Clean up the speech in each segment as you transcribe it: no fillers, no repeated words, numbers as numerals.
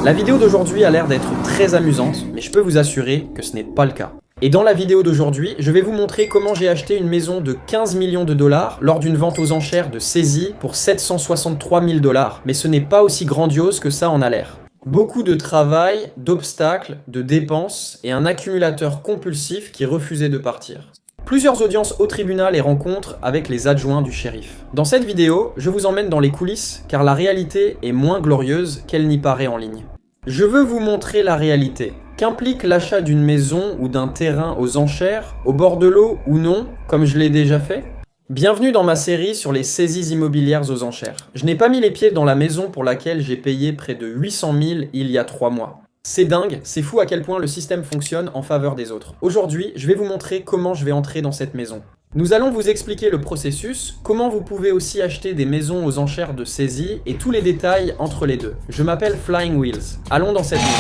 La vidéo d'aujourd'hui a l'air d'être très amusante, mais je peux vous assurer que ce n'est pas le cas. Et dans la vidéo d'aujourd'hui, je vais vous montrer comment j'ai acheté une maison de 15 millions de dollars lors d'une vente aux enchères de saisie pour 763 000 dollars. Mais ce n'est pas aussi grandiose que ça en a l'air. Beaucoup de travail, d'obstacles, de dépenses et un accumulateur compulsif qui refusait de partir. Plusieurs audiences au tribunal et rencontres avec les adjoints du shérif. Dans cette vidéo, je vous emmène dans les coulisses car la réalité est moins glorieuse qu'elle n'y paraît en ligne. Je veux vous montrer la réalité. Qu'implique l'achat d'une maison ou d'un terrain aux enchères, au bord de l'eau ou non, comme je l'ai déjà fait? Bienvenue dans ma série sur les saisies immobilières aux enchères. Je n'ai pas mis les pieds dans la maison pour laquelle j'ai payé près de 800 000 il y a 3 mois. C'est dingue, c'est fou à quel point le système fonctionne en faveur des autres. Aujourd'hui, je vais vous montrer comment je vais entrer dans cette maison. Nous allons vous expliquer le processus, comment vous pouvez aussi acheter des maisons aux enchères de saisie et tous les détails entre les deux. Je m'appelle Flying Wheels. Allons dans cette maison.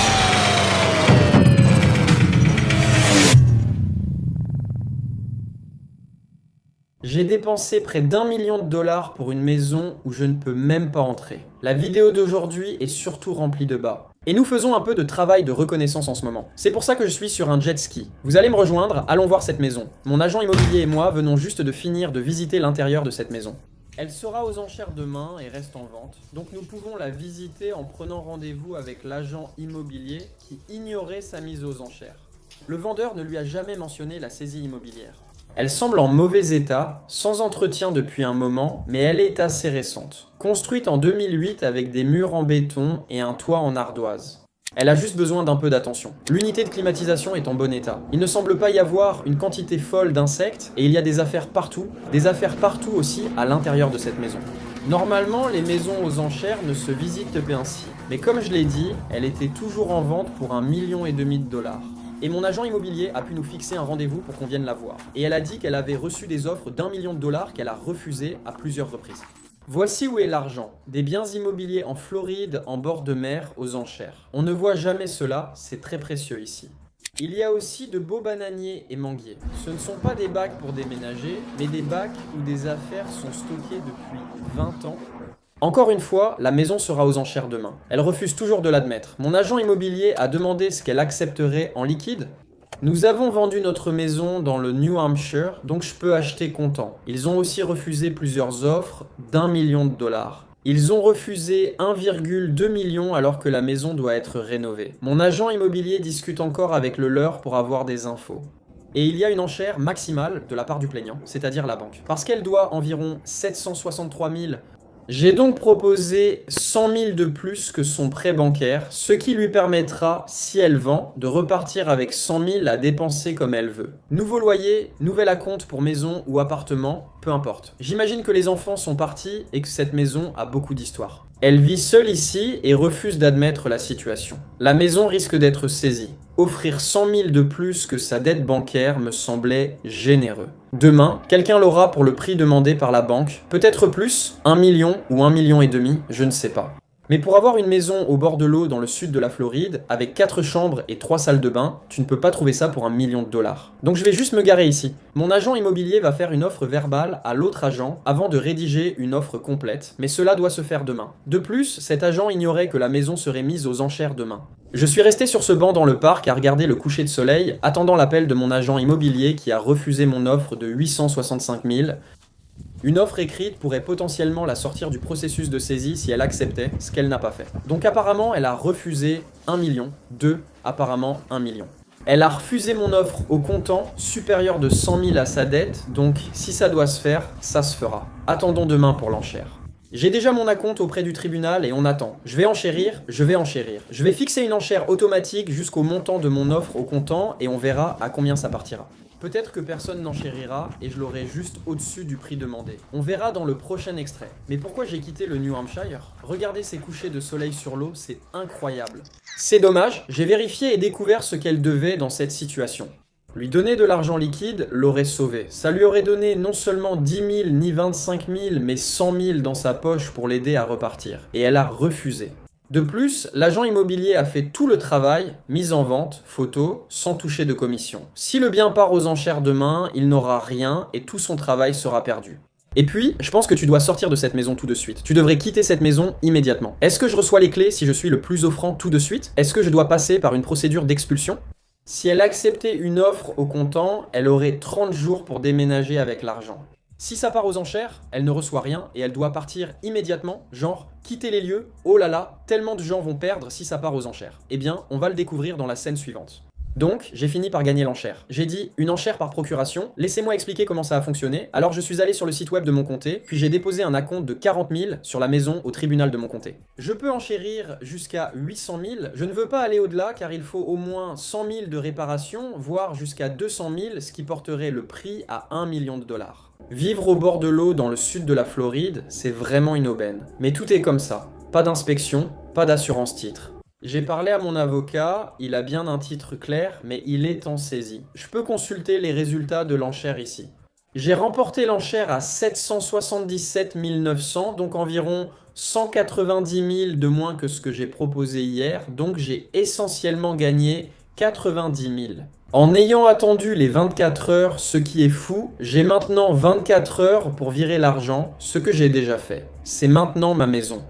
J'ai dépensé près d'1 million de dollars pour une maison où je ne peux même pas entrer. La vidéo d'aujourd'hui est surtout remplie de bas. Et nous faisons un peu de travail de reconnaissance en ce moment. C'est pour ça que je suis sur un jet ski. Vous allez me rejoindre, allons voir cette maison. Mon agent immobilier et moi venons juste de finir de visiter l'intérieur de cette maison. Elle sera aux enchères demain et reste en vente, donc nous pouvons la visiter en prenant rendez-vous avec l'agent immobilier qui ignorait sa mise aux enchères. Le vendeur ne lui a jamais mentionné la saisie immobilière. Elle semble en mauvais état, sans entretien depuis un moment, mais elle est assez récente. Construite en 2008 avec des murs en béton et un toit en ardoise. Elle a juste besoin d'un peu d'attention. L'unité de climatisation est en bon état. Il ne semble pas y avoir une quantité folle d'insectes et il y a des affaires partout aussi à l'intérieur de cette maison. Normalement, les maisons aux enchères ne se visitent ainsi. Mais comme je l'ai dit, elle était toujours en vente pour 1,5 million de dollars. Et mon agent immobilier a pu nous fixer un rendez-vous pour qu'on vienne la voir. Et elle a dit qu'elle avait reçu des offres d'1 million de dollars qu'elle a refusées à plusieurs reprises. Voici où est l'argent. Des biens immobiliers en Floride, en bord de mer, aux enchères. On ne voit jamais cela, c'est très précieux ici. Il y a aussi de beaux bananiers et manguiers. Ce ne sont pas des bacs pour déménager, mais des bacs où des affaires sont stockées depuis 20 ans. Encore une fois, la maison sera aux enchères demain. Elle refuse toujours de l'admettre. Mon agent immobilier a demandé ce qu'elle accepterait en liquide. Nous avons vendu notre maison dans le New Hampshire, donc je peux acheter comptant. Ils ont aussi refusé plusieurs offres d'1 million de dollars. Ils ont refusé 1,2 million alors que la maison doit être rénovée. Mon agent immobilier discute encore avec le leur pour avoir des infos. Et il y a une enchère maximale de la part du plaignant, c'est-à-dire la banque. Parce qu'elle doit environ 763 000. J'ai donc proposé 100 000 de plus que son prêt bancaire, ce qui lui permettra, si elle vend, de repartir avec 100 000 à dépenser comme elle veut. Nouveau loyer, nouvel acompte pour maison ou appartement, peu importe. J'imagine que les enfants sont partis et que cette maison a beaucoup d'histoire. Elle vit seule ici et refuse d'admettre la situation. La maison risque d'être saisie. Offrir 100 000 de plus que sa dette bancaire me semblait généreux. Demain, quelqu'un l'aura pour le prix demandé par la banque, peut-être plus, 1 million ou 1,5 million, je ne sais pas. Mais pour avoir une maison au bord de l'eau dans le sud de la Floride, avec 4 chambres et 3 salles de bain, tu ne peux pas trouver ça pour 1 million de dollars. Donc je vais juste me garer ici. Mon agent immobilier va faire une offre verbale à l'autre agent avant de rédiger une offre complète, mais cela doit se faire demain. De plus, cet agent ignorait que la maison serait mise aux enchères demain. Je suis resté sur ce banc dans le parc à regarder le coucher de soleil, attendant l'appel de mon agent immobilier qui a refusé mon offre de 865 000. Une offre écrite pourrait potentiellement la sortir du processus de saisie si elle acceptait, ce qu'elle n'a pas fait. Donc apparemment, elle a refusé 1 million, apparemment 1 million. Elle a refusé mon offre au comptant supérieur de 100 000 à sa dette, donc si ça doit se faire, ça se fera. Attendons demain pour l'enchère. J'ai déjà mon acompte auprès du tribunal et on attend. Je vais enchérir. Je vais fixer une enchère automatique jusqu'au montant de mon offre au comptant et on verra à combien ça partira. Peut-être que personne n'enchérira et je l'aurai juste au-dessus du prix demandé. On verra dans le prochain extrait. Mais pourquoi j'ai quitté le New Hampshire? Regardez ces couchers de soleil sur l'eau, c'est incroyable. C'est dommage, j'ai vérifié et découvert ce qu'elle devait dans cette situation. Lui donner de l'argent liquide l'aurait sauvé. Ça lui aurait donné non seulement 10 000 ni 25 000, mais 100 000 dans sa poche pour l'aider à repartir. Et elle a refusé. De plus, l'agent immobilier a fait tout le travail, mise en vente, photo, sans toucher de commission. Si le bien part aux enchères demain, il n'aura rien et tout son travail sera perdu. Et puis, je pense que tu dois sortir de cette maison tout de suite. Tu devrais quitter cette maison immédiatement. Est-ce que je reçois les clés si je suis le plus offrant tout de suite? Est-ce que je dois passer par une procédure d'expulsion? Si elle acceptait une offre au comptant, elle aurait 30 jours pour déménager avec l'argent. Si ça part aux enchères, elle ne reçoit rien et elle doit partir immédiatement, genre quitter les lieux, oh là là, tellement de gens vont perdre si ça part aux enchères. Eh bien, on va le découvrir dans la scène suivante. Donc, j'ai fini par gagner l'enchère. J'ai dit une enchère par procuration, laissez-moi expliquer comment ça a fonctionné. Alors je suis allé sur le site web de mon comté, puis j'ai déposé un acompte de 40 000 sur la maison au tribunal de mon comté. Je peux enchérir jusqu'à 800 000, je ne veux pas aller au-delà car il faut au moins 100 000 de réparation, voire jusqu'à 200 000, ce qui porterait le prix à 1 million de dollars. Vivre au bord de l'eau dans le sud de la Floride, c'est vraiment une aubaine. Mais tout est comme ça, pas d'inspection, pas d'assurance titre. J'ai parlé à mon avocat, il a bien un titre clair, mais il est en saisie. Je peux consulter les résultats de l'enchère ici. J'ai remporté l'enchère à 777 900, donc environ 190 000 de moins que ce que j'ai proposé hier, donc j'ai essentiellement gagné 90 000. En ayant attendu les 24 heures, ce qui est fou, j'ai maintenant 24 heures pour virer l'argent, ce que j'ai déjà fait. C'est maintenant ma maison.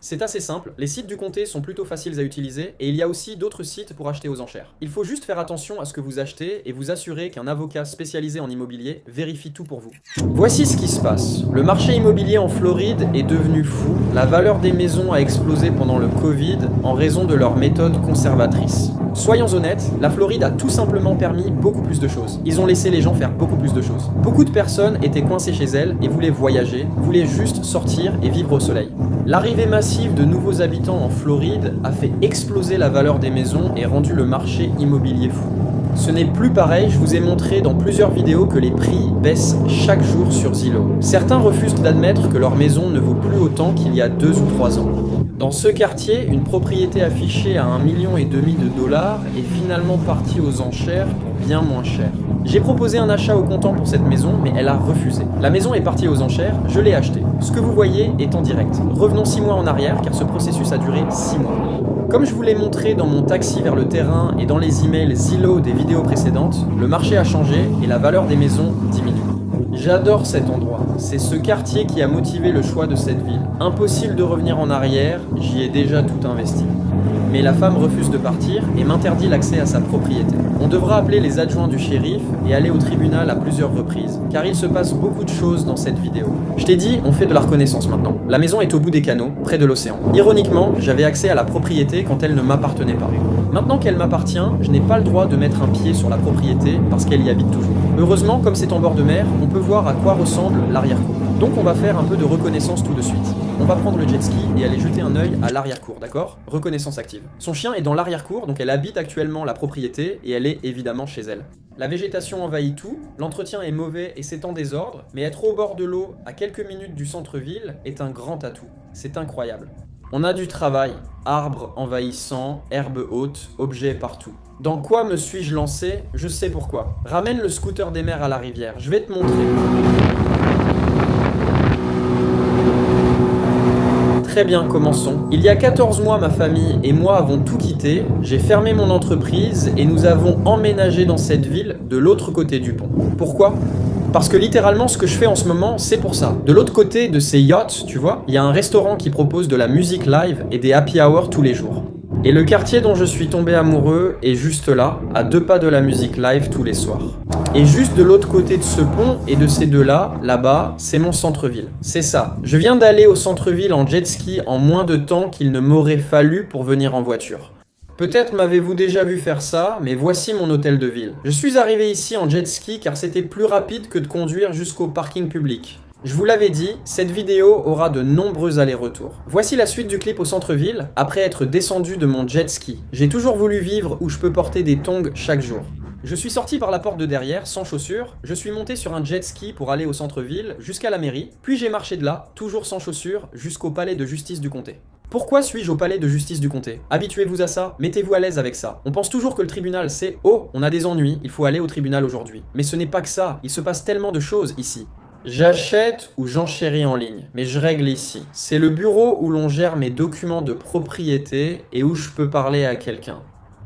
C'est assez simple, les sites du comté sont plutôt faciles à utiliser et il y a aussi d'autres sites pour acheter aux enchères. Il faut juste faire attention à ce que vous achetez et vous assurer qu'un avocat spécialisé en immobilier vérifie tout pour vous. Voici ce qui se passe. Le marché immobilier en Floride est devenu fou, la valeur des maisons a explosé pendant le Covid en raison de leurs méthodes conservatrices. Soyons honnêtes, la Floride a tout simplement permis beaucoup plus de choses. Ils ont laissé les gens faire beaucoup plus de choses. Beaucoup de personnes étaient coincées chez elles et voulaient voyager, voulaient juste sortir et vivre au soleil. L'arrivée massive de nouveaux habitants en Floride a fait exploser la valeur des maisons et rendu le marché immobilier fou. Ce n'est plus pareil, je vous ai montré dans plusieurs vidéos que les prix baissent chaque jour sur Zillow. Certains refusent d'admettre que leur maison ne vaut plus autant qu'il y a 2 ou 3 ans. Dans ce quartier, une propriété affichée à 1,5 million de dollars est finalement partie aux enchères pour bien moins cher. J'ai proposé un achat au comptant pour cette maison, mais elle a refusé. La maison est partie aux enchères, je l'ai achetée. Ce que vous voyez est en direct. Revenons 6 mois en arrière, car ce processus a duré 6 mois. Comme je vous l'ai montré dans mon taxi vers le terrain et dans les emails Zillow des vidéos précédentes, le marché a changé et la valeur des maisons diminue. J'adore cet endroit, c'est ce quartier qui a motivé le choix de cette ville. Impossible de revenir en arrière, j'y ai déjà tout investi. Mais la femme refuse de partir et m'interdit l'accès à sa propriété. On devra appeler les adjoints du shérif et aller au tribunal à plusieurs reprises, car il se passe beaucoup de choses dans cette vidéo. Je t'ai dit, on fait de la reconnaissance maintenant. La maison est au bout des canaux, près de l'océan. Ironiquement, j'avais accès à la propriété quand elle ne m'appartenait pas. Maintenant qu'elle m'appartient, je n'ai pas le droit de mettre un pied sur la propriété parce qu'elle y habite toujours. Heureusement, comme c'est en bord de mer, on peut voir à quoi ressemble l'arrière-cour. Donc on va faire un peu de reconnaissance tout de suite. On va prendre le jet ski et aller jeter un œil à l'arrière-cour, d'accord? Reconnaissance active. Son chien est dans l'arrière-cour, donc elle habite actuellement la propriété et elle est évidemment chez elle. La végétation envahit tout, l'entretien est mauvais et c'est en désordre, mais être au bord de l'eau, à quelques minutes du centre-ville, est un grand atout. C'est incroyable. On a du travail, arbres envahissants, herbes hautes, objets partout. Dans quoi me suis-je lancé? Je sais pourquoi. Ramène le scooter des mers à la rivière, je vais te montrer. Très bien, commençons. Il y a 14 mois, ma famille et moi avons tout quitté, j'ai fermé mon entreprise et nous avons emménagé dans cette ville de l'autre côté du pont. Pourquoi ? Parce que littéralement, ce que je fais en ce moment, c'est pour ça. De l'autre côté de ces yachts, tu vois, il y a un restaurant qui propose de la musique live et des happy hours tous les jours. Et le quartier dont je suis tombé amoureux est juste là, à 2 pas de la musique live tous les soirs. Et juste de l'autre côté de ce pont et de ces deux-là, là-bas, c'est mon centre-ville. C'est ça. Je viens d'aller au centre-ville en jet ski en moins de temps qu'il ne m'aurait fallu pour venir en voiture. Peut-être m'avez-vous déjà vu faire ça, mais voici mon hôtel de ville. Je suis arrivé ici en jet ski car c'était plus rapide que de conduire jusqu'au parking public. Je vous l'avais dit, cette vidéo aura de nombreux allers-retours. Voici la suite du clip au centre-ville, après être descendu de mon jet ski. J'ai toujours voulu vivre où je peux porter des tongs chaque jour. Je suis sorti par la porte de derrière, sans chaussures, je suis monté sur un jet ski pour aller au centre-ville, jusqu'à la mairie, puis j'ai marché de là, toujours sans chaussures, jusqu'au palais de justice du comté. Pourquoi suis-je au palais de justice du comté? Habituez-vous à ça, mettez-vous à l'aise avec ça. On pense toujours que le tribunal c'est « Oh, on a des ennuis, il faut aller au tribunal aujourd'hui ». Mais ce n'est pas que ça, il se passe tellement de choses ici. J'achète ou j'enchéris en ligne, mais je règle ici. C'est le bureau où l'on gère mes documents de propriété et où je peux parler à quelqu'un.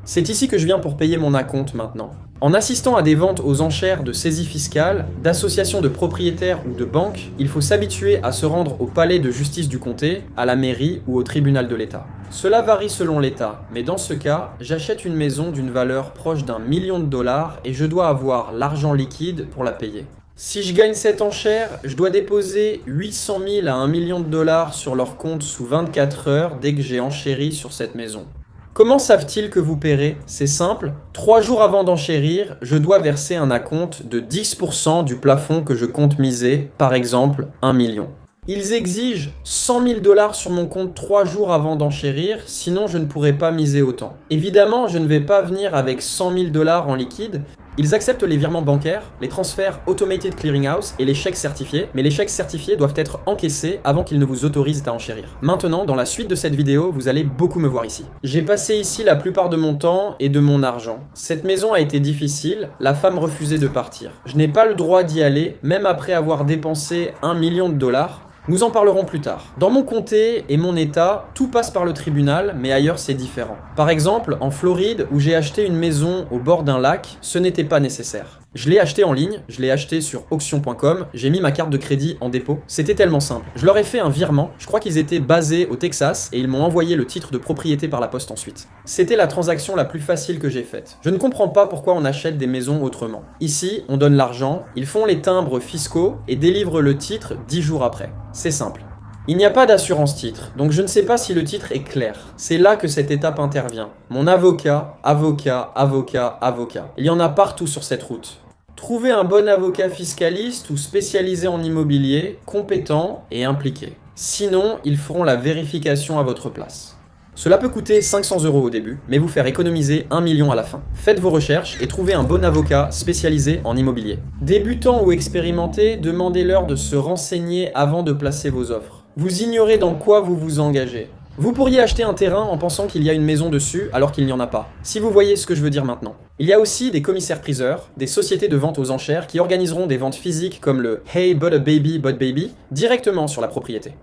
C'est ici que je viens pour payer mon acompte maintenant. En assistant à des ventes aux enchères de saisie fiscale, d'associations de propriétaires ou de banques, il faut s'habituer à se rendre au palais de justice du comté, à la mairie ou au tribunal de l'État. Cela varie selon l'État, mais dans ce cas, j'achète une maison d'une valeur proche d'1 million de dollars et je dois avoir l'argent liquide pour la payer. Si je gagne cette enchère, je dois déposer 800 000 à 1 million de dollars sur leur compte sous 24 heures dès que j'ai enchéri sur cette maison. Comment savent-ils que vous paierez? C'est simple, 3 jours avant d'enchérir, je dois verser un acompte de 10% du plafond que je compte miser, par exemple 1 million. Ils exigent 100 000 dollars sur mon compte 3 jours avant d'enchérir, sinon je ne pourrai pas miser autant. Évidemment, je ne vais pas venir avec 100 000 dollars en liquide. Ils acceptent les virements bancaires, les transferts Automated Clearinghouse et les chèques certifiés, mais les chèques certifiés doivent être encaissés avant qu'ils ne vous autorisent à enchérir. Maintenant, dans la suite de cette vidéo, vous allez beaucoup me voir ici. J'ai passé ici la plupart de mon temps et de mon argent. Cette maison a été difficile, la femme refusait de partir. Je n'ai pas le droit d'y aller, même après avoir dépensé 1 million de dollars. Nous en parlerons plus tard. Dans mon comté et mon état, tout passe par le tribunal, mais ailleurs c'est différent. Par exemple, en Floride, où j'ai acheté une maison au bord d'un lac, ce n'était pas nécessaire. Je l'ai acheté en ligne, je l'ai acheté sur auction.com, j'ai mis ma carte de crédit en dépôt. C'était tellement simple. Je leur ai fait un virement, je crois qu'ils étaient basés au Texas, et ils m'ont envoyé le titre de propriété par la poste ensuite. C'était la transaction la plus facile que j'ai faite. Je ne comprends pas pourquoi on achète des maisons autrement. Ici, on donne l'argent, ils font les timbres fiscaux et délivrent le titre 10 jours après. C'est simple. Il n'y a pas d'assurance titre, donc je ne sais pas si le titre est clair. C'est là que cette étape intervient. Mon avocat. Il y en a partout sur cette route. Trouvez un bon avocat fiscaliste ou spécialisé en immobilier, compétent et impliqué. Sinon, ils feront la vérification à votre place. Cela peut coûter 500 € au début, mais vous faire économiser 1 million à la fin. Faites vos recherches et trouvez un bon avocat spécialisé en immobilier. Débutants ou expérimentés, demandez-leur de se renseigner avant de placer vos offres. Vous ignorez dans quoi vous vous engagez. Vous pourriez acheter un terrain en pensant qu'il y a une maison dessus alors qu'il n'y en a pas, si vous voyez ce que je veux dire maintenant. Il y a aussi des commissaires-priseurs, des sociétés de vente aux enchères qui organiseront des ventes physiques comme le Hey But a Baby But Baby directement sur la propriété.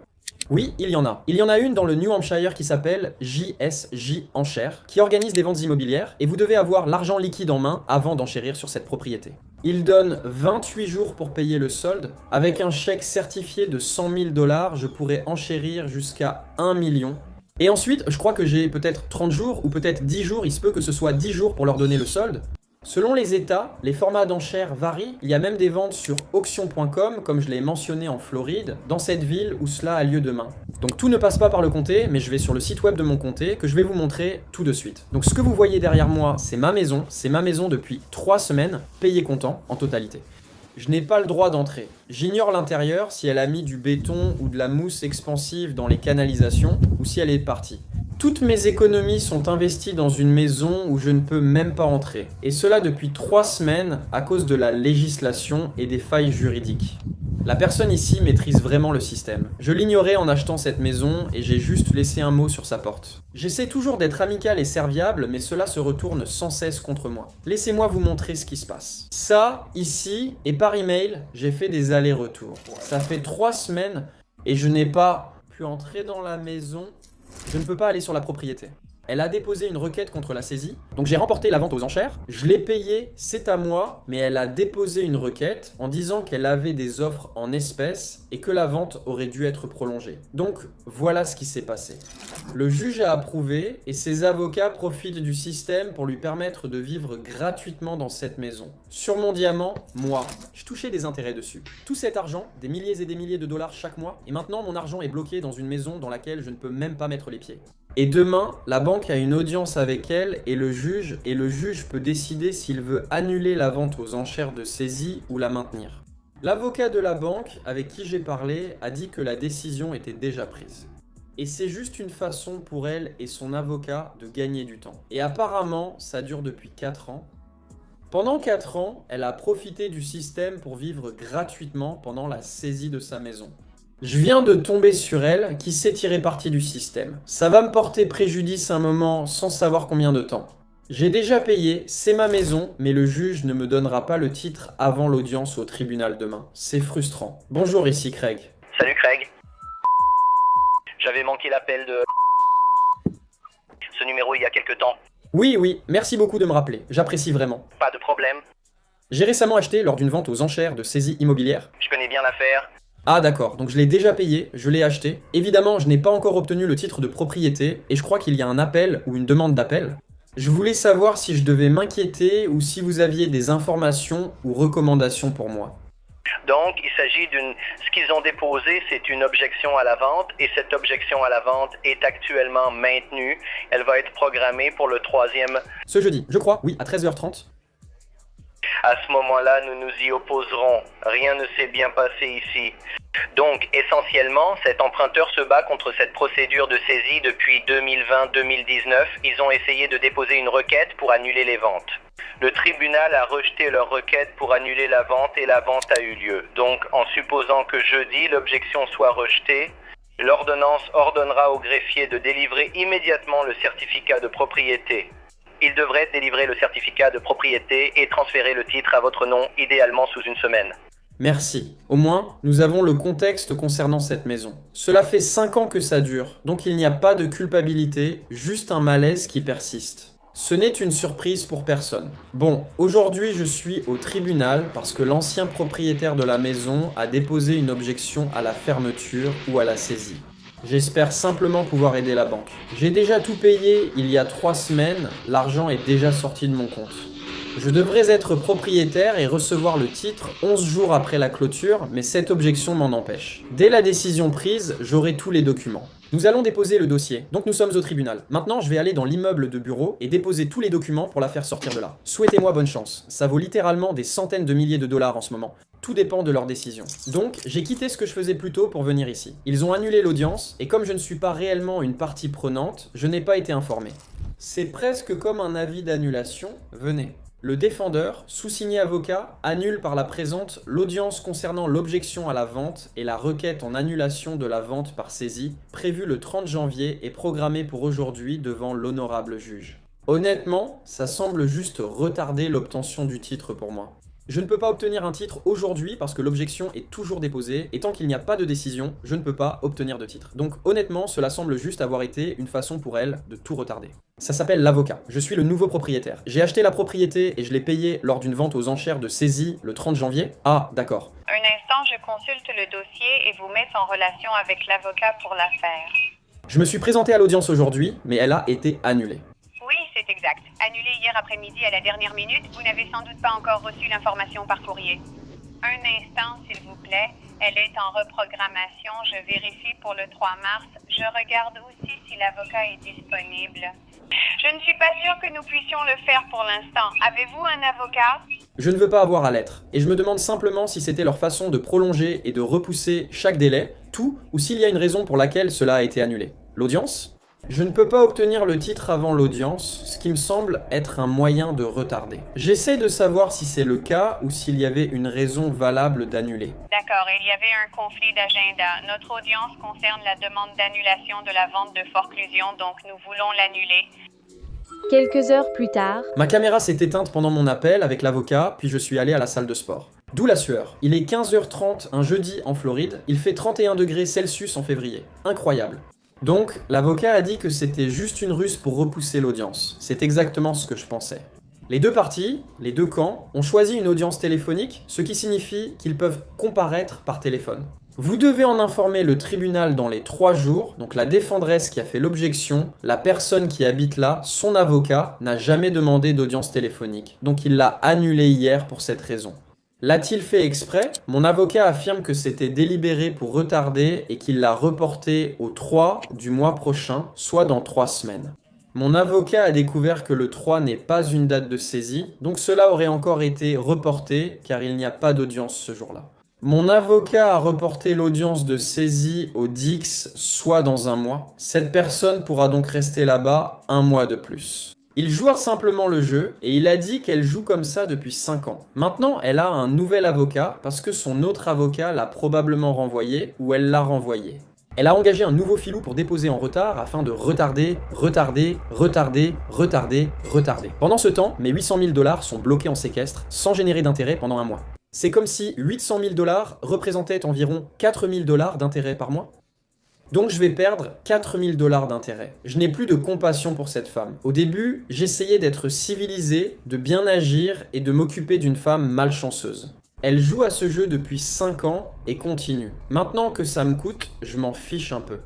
Oui, il y en a. Il y en a une dans le New Hampshire qui s'appelle JSJ Enchères, qui organise des ventes immobilières, et vous devez avoir l'argent liquide en main avant d'enchérir sur cette propriété. Il donne 28 jours pour payer le solde. Avec un chèque certifié de 100 000 dollars, je pourrais enchérir jusqu'à 1 million. Et ensuite, je crois que j'ai peut-être 30 jours ou peut-être 10 jours, il se peut que ce soit 10 jours pour leur donner le solde. Selon les États, les formats d'enchères varient. Il y a même des ventes sur auction.com, comme je l'ai mentionné en Floride, dans cette ville où cela a lieu demain. Donc tout ne passe pas par le comté, mais je vais sur le site web de mon comté que je vais vous montrer tout de suite. Donc ce que vous voyez derrière moi, c'est ma maison depuis 3 semaines, payée comptant en totalité. Je n'ai pas le droit d'entrer. J'ignore l'intérieur, si elle a mis du béton ou de la mousse expansive dans les canalisations, ou si elle est partie. Toutes mes économies sont investies dans une maison où je ne peux même pas entrer. Et cela depuis 3 semaines à cause de la législation et des failles juridiques. La personne ici maîtrise vraiment le système. Je l'ignorais en achetant cette maison et j'ai juste laissé un mot sur sa porte. J'essaie toujours d'être amical et serviable, mais cela se retourne sans cesse contre moi. Laissez-moi vous montrer ce qui se passe. Ça, ici, et par email, j'ai fait des allers-retours. Ça fait 3 semaines et je n'ai pas pu entrer dans la maison. Je ne peux pas aller sur la propriété. Elle a déposé une requête contre la saisie, donc j'ai remporté la vente aux enchères, je l'ai payée, c'est à moi, mais elle a déposé une requête en disant qu'elle avait des offres en espèces et que la vente aurait dû être prolongée. Donc voilà ce qui s'est passé. Le juge a approuvé et ses avocats profitent du système pour lui permettre de vivre gratuitement dans cette maison. Sur mon diamant, moi, je touchais des intérêts dessus. Tout cet argent, des milliers et des milliers de dollars chaque mois, et maintenant mon argent est bloqué dans une maison dans laquelle je ne peux même pas mettre les pieds. Et demain, la banque a une audience avec elle et le juge peut décider s'il veut annuler la vente aux enchères de saisie ou la maintenir. L'avocat de la banque, avec qui j'ai parlé, a dit que la décision était déjà prise. Et c'est juste une façon pour elle et son avocat de gagner du temps. Et apparemment, ça dure depuis 4 ans. Pendant 4 ans, elle a profité du système pour vivre gratuitement pendant la saisie de sa maison. Je viens de tomber sur elle qui s'est tirée parti du système. Ça va me porter préjudice un moment sans savoir combien de temps. J'ai déjà payé, c'est ma maison, mais le juge ne me donnera pas le titre avant l'audience au tribunal demain. C'est frustrant. Bonjour, ici Craig. Salut Craig. J'avais manqué l'appel de ce numéro il y a quelque temps. Oui, oui, merci beaucoup de me rappeler, j'apprécie vraiment. Pas de problème. J'ai récemment acheté lors d'une vente aux enchères de saisie immobilière. Je connais bien l'affaire. Ah d'accord, donc je l'ai déjà payé, je l'ai acheté. Évidemment, je n'ai pas encore obtenu le titre de propriété, et je crois qu'il y a un appel ou une demande d'appel. Je voulais savoir si je devais m'inquiéter ou si vous aviez des informations ou recommandations pour moi. Donc, il s'agit ce qu'ils ont déposé, c'est une objection à la vente, et cette objection à la vente est actuellement maintenue. Elle va être programmée pour le 3e. Ce jeudi, je crois, oui, à 13h30. À ce moment-là, nous nous y opposerons. Rien ne s'est bien passé ici. Donc, essentiellement, cet emprunteur se bat contre cette procédure de saisie depuis 2020-2019. Ils ont essayé de déposer une requête pour annuler les ventes. Le tribunal a rejeté leur requête pour annuler la vente et la vente a eu lieu. Donc, en supposant que jeudi, l'objection soit rejetée, l'ordonnance ordonnera au greffier de délivrer immédiatement le certificat de propriété. Il devrait délivrer le certificat de propriété et transférer le titre à votre nom, idéalement sous une semaine. Merci. Au moins, nous avons le contexte concernant cette maison. Cela fait 5 ans que ça dure, donc il n'y a pas de culpabilité, juste un malaise qui persiste. Ce n'est une surprise pour personne. Bon, aujourd'hui je suis au tribunal parce que l'ancien propriétaire de la maison a déposé une objection à la fermeture ou à la saisie. J'espère simplement pouvoir aider la banque. J'ai déjà tout payé il y a 3 semaines, l'argent est déjà sorti de mon compte. Je devrais être propriétaire et recevoir le titre 11 jours après la clôture, mais cette objection m'en empêche. Dès la décision prise, j'aurai tous les documents. Nous allons déposer le dossier, donc nous sommes au tribunal. Maintenant, je vais aller dans l'immeuble de bureau et déposer tous les documents pour la faire sortir de là. Souhaitez-moi bonne chance, ça vaut littéralement des centaines de milliers de dollars en ce moment. Tout dépend de leur décision. Donc, j'ai quitté ce que je faisais plus tôt pour venir ici. Ils ont annulé l'audience, et comme je ne suis pas réellement une partie prenante, je n'ai pas été informé. C'est presque comme un avis d'annulation, venez. Le défendeur, sous-signé avocat, annule par la présente l'audience concernant l'objection à la vente et la requête en annulation de la vente par saisie, prévue le 30 janvier et programmée pour aujourd'hui devant l'honorable juge. Honnêtement, ça semble juste retarder l'obtention du titre pour moi. Je ne peux pas obtenir un titre aujourd'hui parce que l'objection est toujours déposée, et tant qu'il n'y a pas de décision, je ne peux pas obtenir de titre. Donc honnêtement, cela semble juste avoir été une façon pour elle de tout retarder. Ça s'appelle l'avocat. Je suis le nouveau propriétaire. J'ai acheté la propriété et je l'ai payée lors d'une vente aux enchères de saisie le 30 janvier. Ah, d'accord. Un instant, je consulte le dossier et vous mets en relation avec l'avocat pour l'affaire. Je me suis présenté à l'audience aujourd'hui, mais elle a été annulée. Oui, c'est exact. Annulé hier après-midi à la dernière minute, vous n'avez sans doute pas encore reçu l'information par courrier. Un instant, s'il vous plaît. Elle est en reprogrammation. Je vérifie pour le 3 mars. Je regarde aussi si l'avocat est disponible. Je ne suis pas sûre que nous puissions le faire pour l'instant. Avez-vous un avocat? Je ne veux pas avoir à l'être, et je me demande simplement si c'était leur façon de prolonger et de repousser chaque délai, tout, ou s'il y a une raison pour laquelle cela a été annulé. L'audience ? Je ne peux pas obtenir le titre avant l'audience, ce qui me semble être un moyen de retarder. J'essaie de savoir si c'est le cas ou s'il y avait une raison valable d'annuler. D'accord, il y avait un conflit d'agenda. Notre audience concerne la demande d'annulation de la vente de forclusion, donc nous voulons l'annuler. Quelques heures plus tard, Ma caméra s'est éteinte pendant mon appel avec l'avocat, puis je suis allé à la salle de sport. D'où la sueur. Il est 15h30 un jeudi en Floride, il fait 31 degrés Celsius en février. Incroyable. Donc, l'avocat a dit que c'était juste une ruse pour repousser l'audience. C'est exactement ce que je pensais. Les deux parties, les deux camps, ont choisi une audience téléphonique, ce qui signifie qu'ils peuvent comparaître par téléphone. Vous devez en informer le tribunal dans les 3 jours, donc la défendresse qui a fait l'objection, la personne qui habite là, son avocat, n'a jamais demandé d'audience téléphonique, donc il l'a annulé hier pour cette raison. L'a-t-il fait exprès? Mon avocat affirme que c'était délibéré pour retarder et qu'il l'a reporté au 3 du mois prochain, soit dans 3 semaines. Mon avocat a découvert que le 3 n'est pas une date de saisie, donc cela aurait encore été reporté car il n'y a pas d'audience ce jour-là. Mon avocat a reporté l'audience de saisie au Dix, soit dans 1 mois. Cette personne pourra donc rester là-bas 1 mois de plus. Il joue simplement le jeu, et il a dit qu'elle joue comme ça depuis 5 ans. Maintenant, elle a un nouvel avocat, parce que son autre avocat l'a probablement renvoyé, ou elle l'a renvoyé. Elle a engagé un nouveau filou pour déposer en retard, afin de retarder. Pendant ce temps, mes 800 000 $ sont bloqués en séquestre, sans générer d'intérêt pendant 1 mois. C'est comme si 800 000 $ représentaient environ 4 000 $ d'intérêt par mois. Donc je vais perdre 4000 $ d'intérêt. Je n'ai plus de compassion pour cette femme. Au début, j'essayais d'être civilisé, de bien agir et de m'occuper d'une femme malchanceuse. Elle joue à ce jeu depuis 5 ans et continue. Maintenant que ça me coûte, je m'en fiche un peu.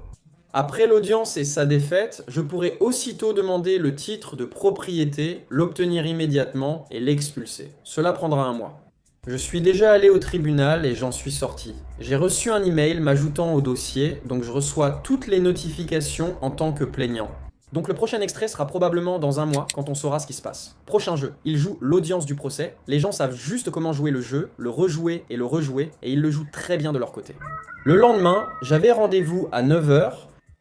Après l'audience et sa défaite, je pourrais aussitôt demander le titre de propriété, l'obtenir immédiatement et l'expulser. Cela prendra un mois. Je suis déjà allé au tribunal et j'en suis sorti. J'ai reçu un email m'ajoutant au dossier, donc je reçois toutes les notifications en tant que plaignant. Donc le prochain extrait sera probablement dans un mois, quand on saura ce qui se passe. Prochain jeu, il joue l'audience du procès, les gens savent juste comment jouer le jeu, le rejouer, et ils le jouent très bien de leur côté. Le lendemain, j'avais rendez-vous à 9 h,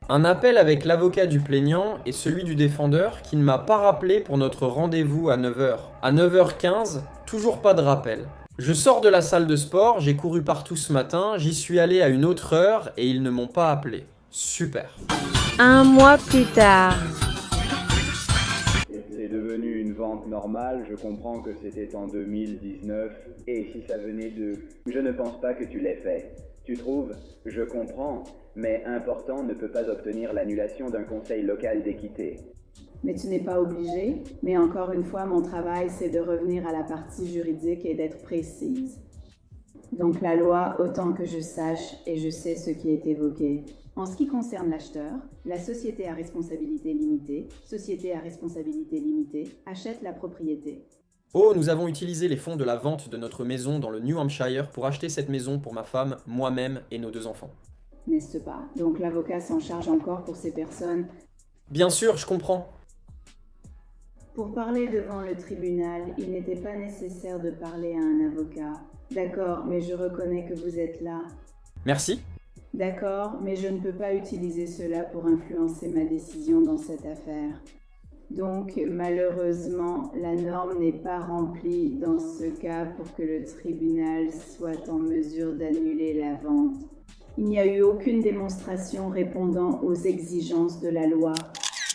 un appel avec l'avocat du plaignant et celui du défendeur qui ne m'a pas rappelé pour notre rendez-vous à 9 h. À 9 h 15, toujours pas de rappel. Je sors de la salle de sport, j'ai couru partout ce matin, j'y suis allé à une autre heure et ils ne m'ont pas appelé. Super. Un mois plus tard. C'est devenu une vente normale, je comprends que c'était en 2019, et si ça venait de... Je ne pense pas que tu l'aies fait. Tu trouves? Je comprends, mais un portant ne peut pas obtenir l'annulation d'un conseil local d'équité. Mais tu n'es pas obligé. Mais encore une fois, mon travail, c'est de revenir à la partie juridique et d'être précise. Donc la loi, autant que je sache, et je sais ce qui est évoqué. En ce qui concerne l'acheteur, la société à responsabilité limitée, achète la propriété. Oh, nous avons utilisé les fonds de la vente de notre maison dans le New Hampshire pour acheter cette maison pour ma femme, moi-même et nos 2 enfants. N'est-ce pas? Donc l'avocat s'en charge encore pour ces personnes. Bien sûr, je comprends. Pour parler devant le tribunal, il n'était pas nécessaire de parler à un avocat. D'accord, mais je reconnais que vous êtes là. Merci. D'accord, mais je ne peux pas utiliser cela pour influencer ma décision dans cette affaire. Donc, malheureusement, la norme n'est pas remplie dans ce cas pour que le tribunal soit en mesure d'annuler la vente. Il n'y a eu aucune démonstration répondant aux exigences de la loi.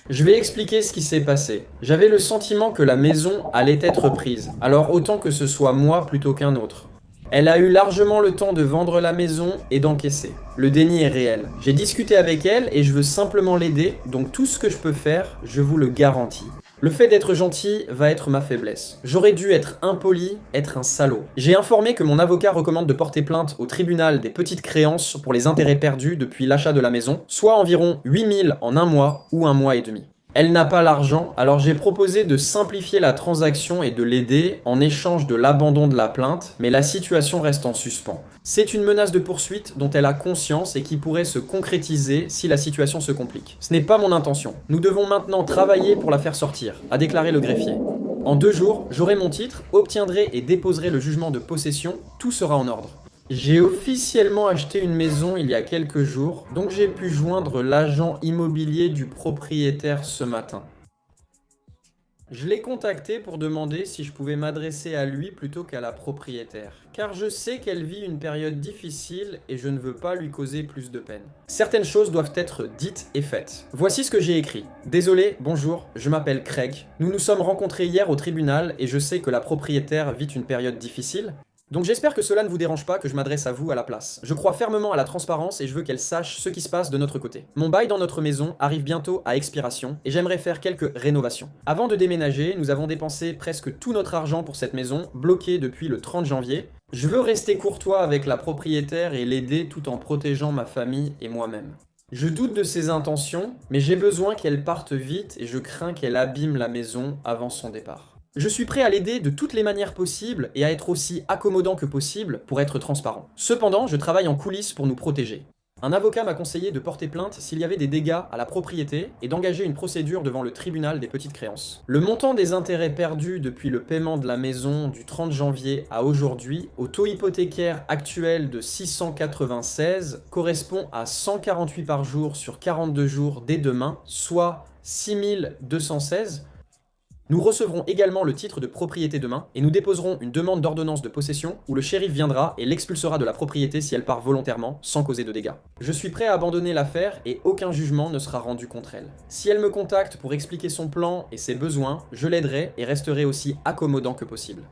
Je vais expliquer ce qui s'est passé. J'avais le sentiment que la maison allait être prise, alors autant que ce soit moi plutôt qu'un autre. Elle a eu largement le temps de vendre la maison et d'encaisser. Le déni est réel. J'ai discuté avec elle et je veux simplement l'aider, donc tout ce que je peux faire, je vous le garantis. Le fait d'être gentil va être ma faiblesse. J'aurais dû être impoli, être un salaud. J'ai informé que mon avocat recommande de porter plainte au tribunal des petites créances pour les intérêts perdus depuis l'achat de la maison, soit environ 8000 en un mois ou un mois et demi. Elle n'a pas l'argent, alors j'ai proposé de simplifier la transaction et de l'aider en échange de l'abandon de la plainte, mais la situation reste en suspens. C'est une menace de poursuite dont elle a conscience et qui pourrait se concrétiser si la situation se complique. Ce n'est pas mon intention. Nous devons maintenant travailler pour la faire sortir, a déclaré le greffier. En 2 jours, j'aurai mon titre, obtiendrai et déposerai le jugement de possession, tout sera en ordre. J'ai officiellement acheté une maison il y a quelques jours, donc j'ai pu joindre l'agent immobilier du propriétaire ce matin. Je l'ai contacté pour demander si je pouvais m'adresser à lui plutôt qu'à la propriétaire, car je sais qu'elle vit une période difficile et je ne veux pas lui causer plus de peine. Certaines choses doivent être dites et faites. Voici ce que j'ai écrit. Désolé, bonjour, je m'appelle Craig. Nous nous sommes rencontrés hier au tribunal et je sais que la propriétaire vit une période difficile. Donc j'espère que cela ne vous dérange pas que je m'adresse à vous à la place. Je crois fermement à la transparence et je veux qu'elle sache ce qui se passe de notre côté. Mon bail dans notre maison arrive bientôt à expiration et j'aimerais faire quelques rénovations. Avant de déménager, nous avons dépensé presque tout notre argent pour cette maison, bloquée depuis le 30 janvier. Je veux rester courtois avec la propriétaire et l'aider tout en protégeant ma famille et moi-même. Je doute de ses intentions, mais j'ai besoin qu'elle parte vite et je crains qu'elle abîme la maison avant son départ. Je suis prêt à l'aider de toutes les manières possibles et à être aussi accommodant que possible pour être transparent. Cependant, je travaille en coulisses pour nous protéger. Un avocat m'a conseillé de porter plainte s'il y avait des dégâts à la propriété et d'engager une procédure devant le tribunal des petites créances. Le montant des intérêts perdus depuis le paiement de la maison du 30 janvier à aujourd'hui, au taux hypothécaire actuel de 696, correspond à 148 par jour sur 42 jours dès demain, soit 6216. Nous recevrons également le titre de propriété demain et nous déposerons une demande d'ordonnance de possession où le shérif viendra et l'expulsera de la propriété si elle part volontairement, sans causer de dégâts. Je suis prêt à abandonner l'affaire et aucun jugement ne sera rendu contre elle. Si elle me contacte pour expliquer son plan et ses besoins, je l'aiderai et resterai aussi accommodant que possible.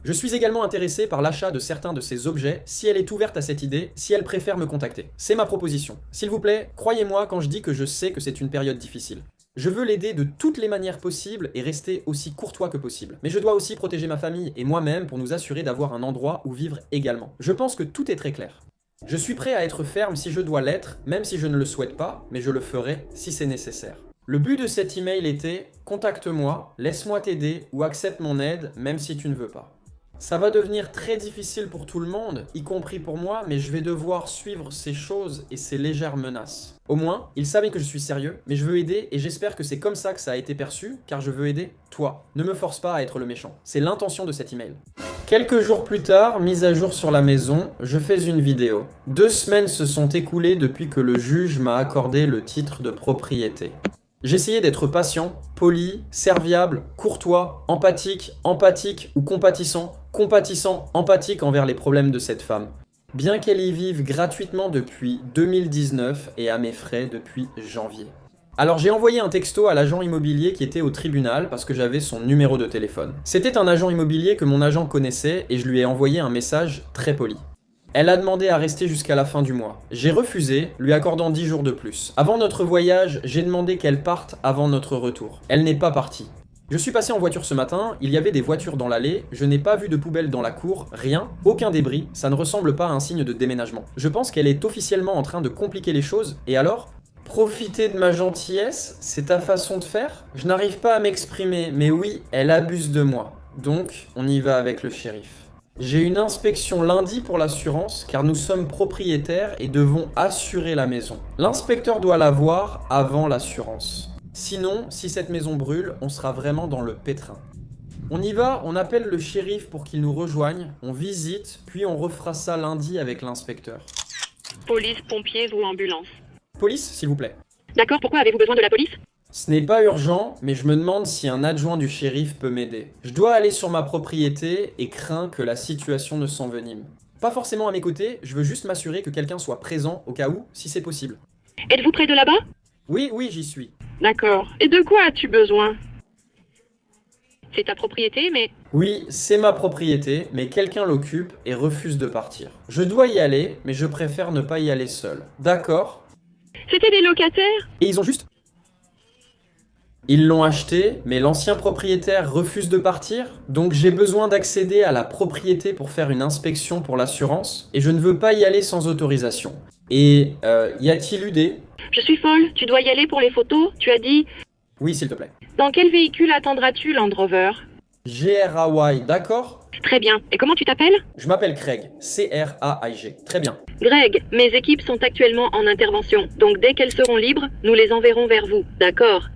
Je suis également intéressé par l'achat de certains de ces objets si elle est ouverte à cette idée, si elle préfère me contacter. C'est ma proposition. S'il vous plaît, croyez-moi quand je dis que je sais que c'est une période difficile. Je veux l'aider de toutes les manières possibles et rester aussi courtois que possible. Mais je dois aussi protéger ma famille et moi-même pour nous assurer d'avoir un endroit où vivre également. Je pense que tout est très clair. Je suis prêt à être ferme si je dois l'être, même si je ne le souhaite pas, mais je le ferai si c'est nécessaire. Le but de cet email était « Contacte-moi, laisse-moi t'aider ou accepte mon aide, même si tu ne veux pas ». Ça va devenir très difficile pour tout le monde, y compris pour moi, mais je vais devoir suivre ces choses et ces légères menaces. Au moins, ils savaient que je suis sérieux, mais je veux aider et j'espère que c'est comme ça que ça a été perçu, car je veux aider toi. Ne me force pas à être le méchant. C'est l'intention de cet email. Quelques jours plus tard, mise à jour sur la maison, je fais une vidéo. 2 semaines se sont écoulées depuis que le juge m'a accordé le titre de propriété. J'essayais d'être patient, poli, serviable, courtois, empathique ou compatissant, empathique envers les problèmes de cette femme. Bien qu'elle y vive gratuitement depuis 2019 et à mes frais depuis janvier. Alors j'ai envoyé un texto à l'agent immobilier qui était au tribunal parce que j'avais son numéro de téléphone. C'était un agent immobilier que mon agent connaissait et je lui ai envoyé un message très poli. Elle a demandé à rester jusqu'à la fin du mois. J'ai refusé, lui accordant 10 jours de plus. Avant notre voyage, j'ai demandé qu'elle parte avant notre retour. Elle n'est pas partie. Je suis passé en voiture ce matin, il y avait des voitures dans l'allée, je n'ai pas vu de poubelle dans la cour, rien, aucun débris, ça ne ressemble pas à un signe de déménagement. Je pense qu'elle est officiellement en train de compliquer les choses, et alors ? Profiter de ma gentillesse, c'est ta façon de faire ? Je n'arrive pas à m'exprimer, mais oui, elle abuse de moi. Donc, on y va avec le shérif. J'ai une inspection lundi pour l'assurance car nous sommes propriétaires et devons assurer la maison. L'inspecteur doit la voir avant l'assurance. Sinon, si cette maison brûle, on sera vraiment dans le pétrin. On y va, on appelle le shérif pour qu'il nous rejoigne, on visite, puis on refera ça lundi avec l'inspecteur. Police, pompiers ou ambulance. Police, s'il vous plaît. D'accord, pourquoi avez-vous besoin de la police ? Ce n'est pas urgent, mais je me demande si un adjoint du shérif peut m'aider. Je dois aller sur ma propriété et crains que la situation ne s'envenime. Pas forcément à mes côtés, je veux juste m'assurer que quelqu'un soit présent au cas où, si c'est possible. Êtes-vous près de là-bas ? Oui, j'y suis. D'accord. Et de quoi as-tu besoin ? C'est ta propriété, mais... Oui, c'est ma propriété, mais quelqu'un l'occupe et refuse de partir. Je dois y aller, mais je préfère ne pas y aller seul. D'accord ? C'était des locataires ? Et ils ont juste... Ils l'ont acheté, mais l'ancien propriétaire refuse de partir, donc j'ai besoin d'accéder à la propriété pour faire une inspection pour l'assurance, et je ne veux pas y aller sans autorisation. Et y a-t-il eu des... Je suis folle, tu dois y aller pour les photos, tu as dit... Oui, s'il te plaît. Dans quel véhicule attendras-tu, Land Rover ? GRAY, d'accord ? Très bien. Et comment tu t'appelles ? Je m'appelle Craig, C-R-A-I-G. Très bien. Greg, mes équipes sont actuellement en intervention, donc dès qu'elles seront libres, nous les enverrons vers vous, d'accord ?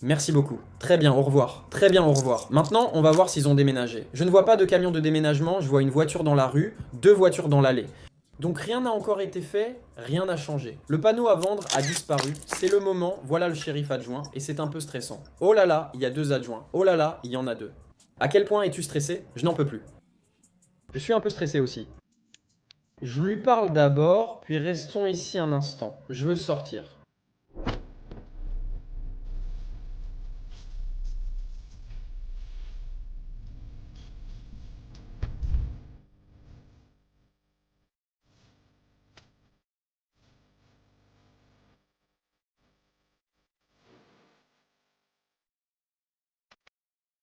Merci beaucoup. Très bien, au revoir. Très bien, au revoir. Maintenant, on va voir s'ils ont déménagé. Je ne vois pas de camion de déménagement, je vois une voiture dans la rue, 2 voitures dans l'allée. Donc rien n'a encore été fait, rien n'a changé. Le panneau à vendre a disparu, c'est le moment, voilà le shérif adjoint, et c'est un peu stressant. Oh là là, il y a 2 adjoints. Oh là là, il y en a 2. À quel point es-tu stressé ? Je n'en peux plus. Je suis un peu stressé aussi. Je lui parle d'abord, puis restons ici un instant. Je veux sortir.